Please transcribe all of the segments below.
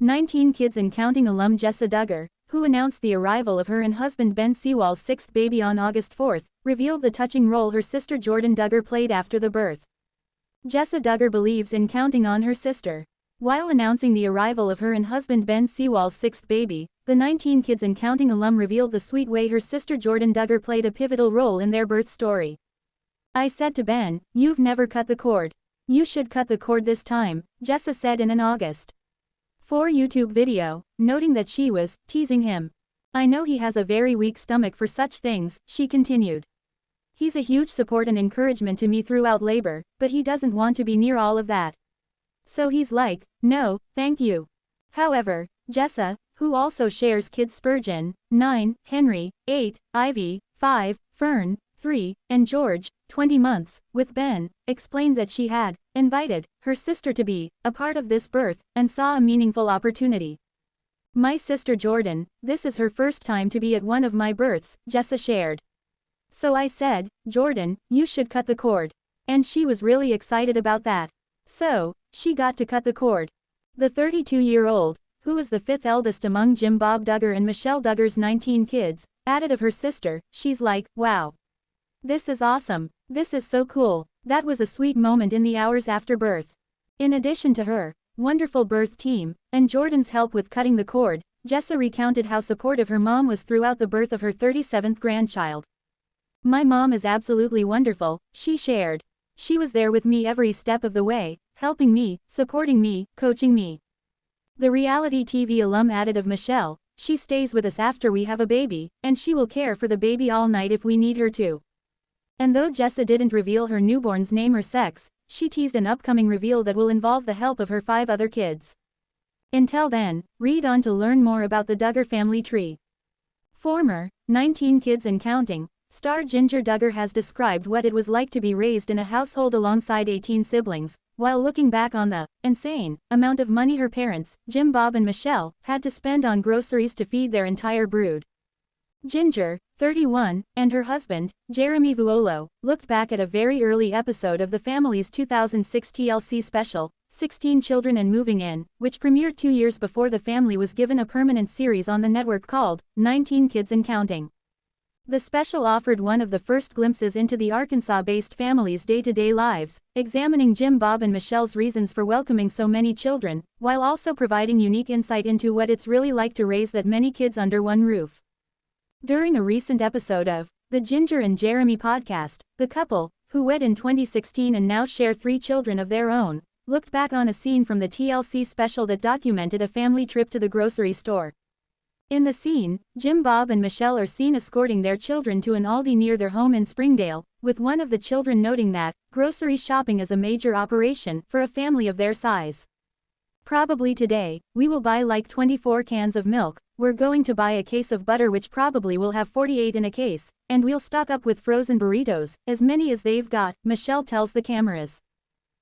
19 kids and counting alum Jessa Duggar, who announced the arrival of her and husband Ben Seewald's sixth baby on August 4, revealed the touching role her sister Jordyn Duggar played after the birth. Jessa Duggar believes in counting on her sister. While announcing the arrival of her and husband Ben Seewald's sixth baby, the 19 kids and counting alum revealed the sweet way her sister Jordyn Duggar played a pivotal role in their birth story. "I said to Ben, you've never cut the cord. You should cut the cord this time," Jessa said in an August 4 YouTube video, noting that she was teasing him. "I know he has a very weak stomach for such things," she continued. "He's a huge support and encouragement to me throughout labor, but he doesn't want to be near all of that. So he's like, no, thank you." However, Jessa, who also shares kids Spurgeon, 9, Henry, 8, Ivy, 5, Fern, 3, and George, 20 months, with Ben, explained that she had invited her sister to be a part of this birth and saw a meaningful opportunity. "My sister Jordyn, this is her first time to be at one of my births," Jessa shared. "So I said, Jordyn, you should cut the cord. And she was really excited about that. So, she got to cut the cord." The 32-year-old, who is the fifth eldest among Jim Bob Duggar and Michelle Duggar's 19 kids, added of her sister, "She's like, wow. This is awesome. This is so cool. That was a sweet moment in the hours after birth." In addition to her wonderful birth team and Jordyn's help with cutting the cord, Jessa recounted how supportive her mom was throughout the birth of her 37th grandchild. "My mom is absolutely wonderful," she shared. "She was there with me every step of the way, helping me, supporting me, coaching me." The reality TV alum added of Michelle, "She stays with us after we have a baby, and she will care for the baby all night if we need her to." And though Jessa didn't reveal her newborn's name or sex, she teased an upcoming reveal that will involve the help of her 5 other kids. Until then, read on to learn more about the Duggar family tree. Former 19 kids and counting star Ginger Duggar has described what it was like to be raised in a household alongside 18 siblings, while looking back on the insane amount of money her parents, Jim Bob and Michelle, had to spend on groceries to feed their entire brood. Ginger, 31, and her husband, Jeremy Vuolo, looked back at a very early episode of the family's 2006 TLC special, 16 Children and Moving In, which premiered 2 years before the family was given a permanent series on the network called 19 Kids and Counting. The special offered one of the first glimpses into the Arkansas-based family's day-to-day lives, examining Jim Bob and Michelle's reasons for welcoming so many children, while also providing unique insight into what it's really like to raise that many kids under one roof. During a recent episode of the Ginger and Jeremy podcast, the couple, who wed in 2016 and now share 3 children of their own, looked back on a scene from the TLC special that documented a family trip to the grocery store. In the scene, Jim Bob and Michelle are seen escorting their children to an Aldi near their home in Springdale, with one of the children noting that grocery shopping is a major operation for a family of their size. "Probably today, we will buy like 24 cans of milk, we're going to buy a case of butter which probably will have 48 in a case, and we'll stock up with frozen burritos, as many as they've got," Michelle tells the cameras.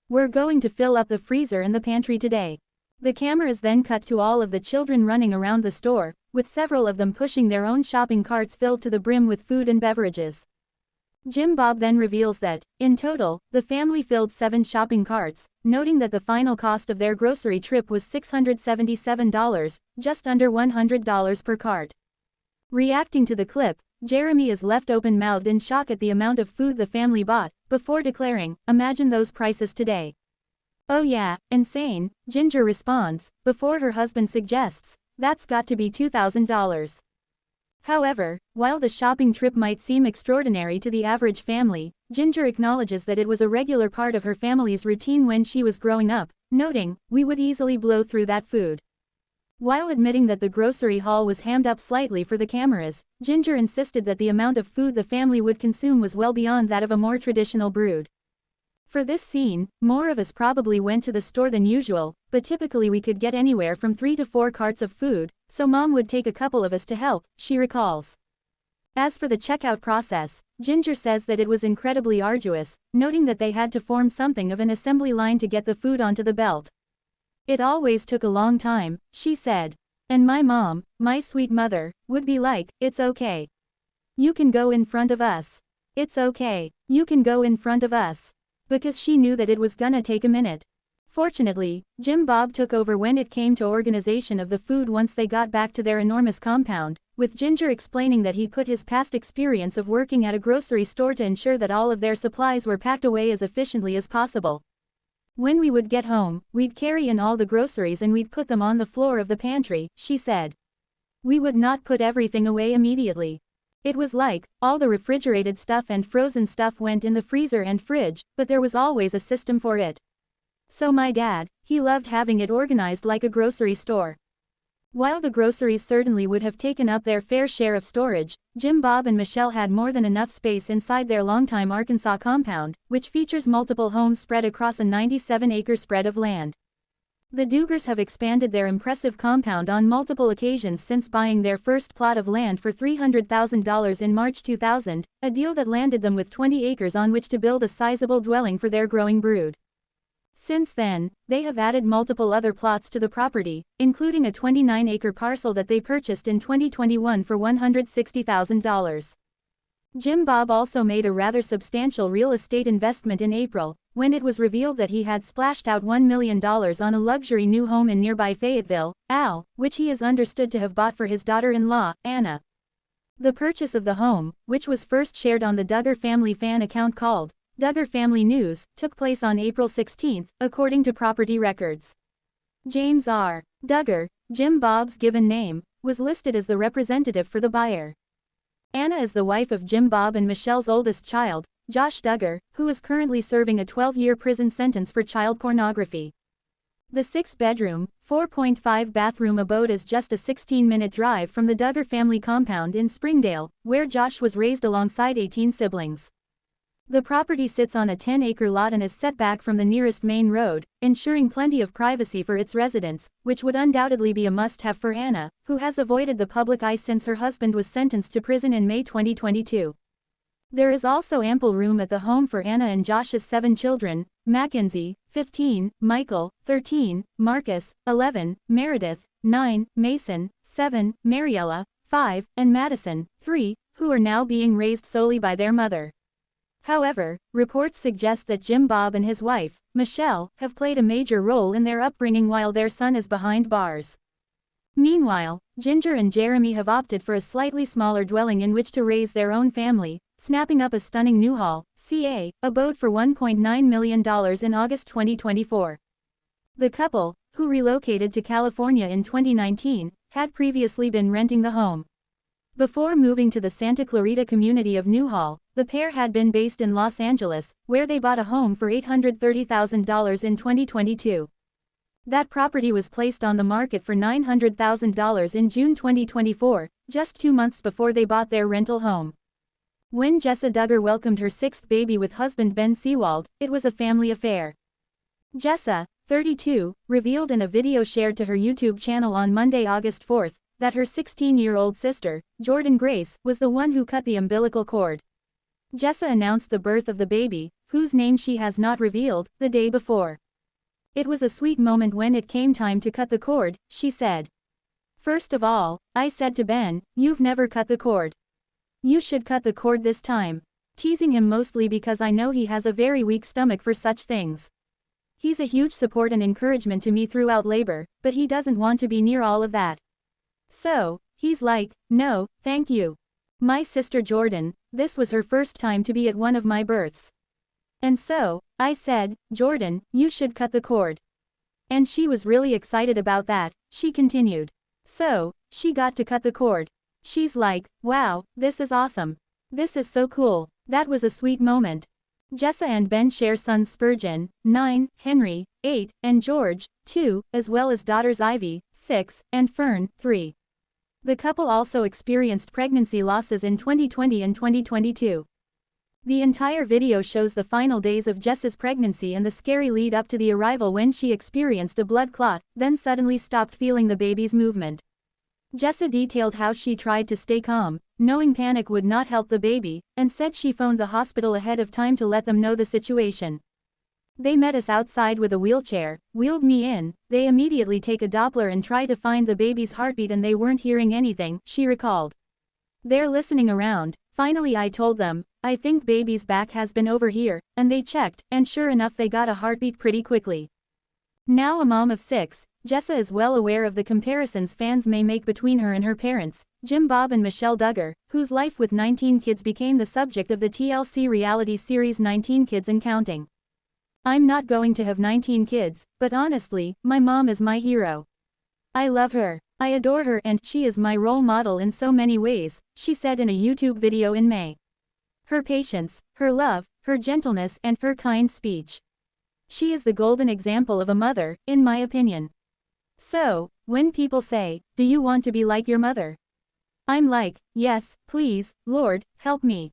"We're going to fill up the freezer and the pantry today." The cameras then cut to all of the children running around the store, with several of them pushing their own shopping carts filled to the brim with food and beverages. Jim Bob then reveals that, in total, the family filled 7 shopping carts, noting that the final cost of their grocery trip was $677, just under $100 per cart. Reacting to the clip, Jeremy is left open-mouthed in shock at the amount of food the family bought, before declaring, "Imagine those prices today." "Oh yeah, insane," Ginger responds, before her husband suggests, "That's got to be $2,000. However, while the shopping trip might seem extraordinary to the average family, Ginger acknowledges that it was a regular part of her family's routine when she was growing up, noting, "We would easily blow through that food." While admitting that the grocery haul was hammed up slightly for the cameras, Ginger insisted that the amount of food the family would consume was well beyond that of a more traditional brood. "For this scene, more of us probably went to the store than usual, but typically we could get anywhere from 3 to 4 carts of food, so Mom would take a couple of us to help," she recalls. As for the checkout process, Ginger says that it was incredibly arduous, noting that they had to form something of an assembly line to get the food onto the belt. "It always took a long time," she said. "And my mom, my sweet mother, would be like, 'It's okay. You can go in front of us. It's okay. You can go in front of us.' Because she knew that it was gonna take a minute." Fortunately, Jim Bob took over when it came to organization of the food once they got back to their enormous compound, with Ginger explaining that he put his past experience of working at a grocery store to ensure that all of their supplies were packed away as efficiently as possible. When we would get home, we'd carry in all the groceries and we'd put them on the floor of the pantry, she said. We would not put everything away immediately. It was like, all the refrigerated stuff and frozen stuff went in the freezer and fridge, but there was always a system for it. So my dad, he loved having it organized like a grocery store. While the groceries certainly would have taken up their fair share of storage, Jim Bob and Michelle had more than enough space inside their longtime Arkansas compound, which features multiple homes spread across a 97-acre spread of land. The Duggars have expanded their impressive compound on multiple occasions since buying their first plot of land for $300,000 in March 2000, a deal that landed them with 20 acres on which to build a sizable dwelling for their growing brood. Since then, they have added multiple other plots to the property, including a 29-acre parcel that they purchased in 2021 for $160,000. Jim Bob also made a rather substantial real estate investment in April, when it was revealed that he had splashed out $1 million on a luxury new home in nearby Fayetteville, AL, which he is understood to have bought for his daughter-in-law, Anna. The purchase of the home, which was first shared on the Duggar family fan account called Duggar Family News, took place on April 16, according to property records. James R. Duggar, Jim Bob's given name, was listed as the representative for the buyer. Anna is the wife of Jim Bob and Michelle's oldest child, Josh Duggar, who is currently serving a 12-year prison sentence for child pornography. The 6-bedroom, 4.5-bathroom abode is just a 16-minute drive from the Duggar family compound in Springdale, where Josh was raised alongside 18 siblings. The property sits on a 10-acre lot and is set back from the nearest main road, ensuring plenty of privacy for its residents, which would undoubtedly be a must-have for Anna, who has avoided the public eye since her husband was sentenced to prison in May 2022. There is also ample room at the home for Anna and Josh's 7 children, Mackenzie, 15, Michael, 13, Marcus, 11, Meredith, 9, Mason, 7, Mariella, 5, and Madison, 3, who are now being raised solely by their mother. However, reports suggest that Jim Bob and his wife, Michelle, have played a major role in their upbringing while their son is behind bars. Meanwhile, Ginger and Jeremy have opted for a slightly smaller dwelling in which to raise their own family, snapping up a stunning Newhall, CA, abode for $1.9 million in August 2024. The couple, who relocated to California in 2019, had previously been renting the home. Before moving to the Santa Clarita community of Newhall, the pair had been based in Los Angeles, where they bought a home for $830,000 in 2022. That property was placed on the market for $900,000 in June 2024, just 2 months before they bought their rental home. When Jessa Duggar welcomed her 6th baby with husband Ben Seewald, it was a family affair. Jessa, 32, revealed in a video shared to her YouTube channel on Monday, August 4, that her 16-year-old sister, Jordyn Grace, was the one who cut the umbilical cord. Jessa announced the birth of the baby, whose name she has not revealed, the day before. It was a sweet moment when it came time to cut the cord, she said. First of all, I said to Ben, "You've never cut the cord. You should cut the cord this time," teasing him mostly because I know he has a very weak stomach for such things. He's a huge support and encouragement to me throughout labor, but he doesn't want to be near all of that. So, he's like, "No, thank you." My sister Jordyn, this was her first time to be at one of my births. And so, I said, "Jordyn, you should cut the cord." And she was really excited about that, she continued. So, she got to cut the cord. She's like, "Wow, this is awesome. This is so cool." That was a sweet moment. Jessa and Ben share sons Spurgeon, 9, Henry, 8, and George, 2, as well as daughters Ivy, 6, and Fern, 3. The couple also experienced pregnancy losses in 2020 and 2022. The entire video shows the final days of Jessa's pregnancy and the scary lead up to the arrival when she experienced a blood clot, then suddenly stopped feeling the baby's movement. Jessa detailed how she tried to stay calm, knowing panic would not help the baby, and said she phoned the hospital ahead of time to let them know the situation. They met us outside with a wheelchair, wheeled me in, they immediately take a Doppler and try to find the baby's heartbeat and they weren't hearing anything, she recalled. They're listening around, finally I told them, "I think baby's back has been over here," and they checked, and sure enough they got a heartbeat pretty quickly. Now a mom of 6, Jessa is well aware of the comparisons fans may make between her and her parents, Jim Bob and Michelle Duggar, whose life with 19 kids became the subject of the TLC reality series 19 Kids and Counting. "I'm not going to have 19 kids, but honestly, my mom is my hero. I love her. I adore her and she is my role model in so many ways," she said in a YouTube video in May. Her patience, her love, her gentleness and her kind speech. She is the golden example of a mother, in my opinion. So, when people say, "Do you want to be like your mother?" I'm like, yes, please, Lord, help me.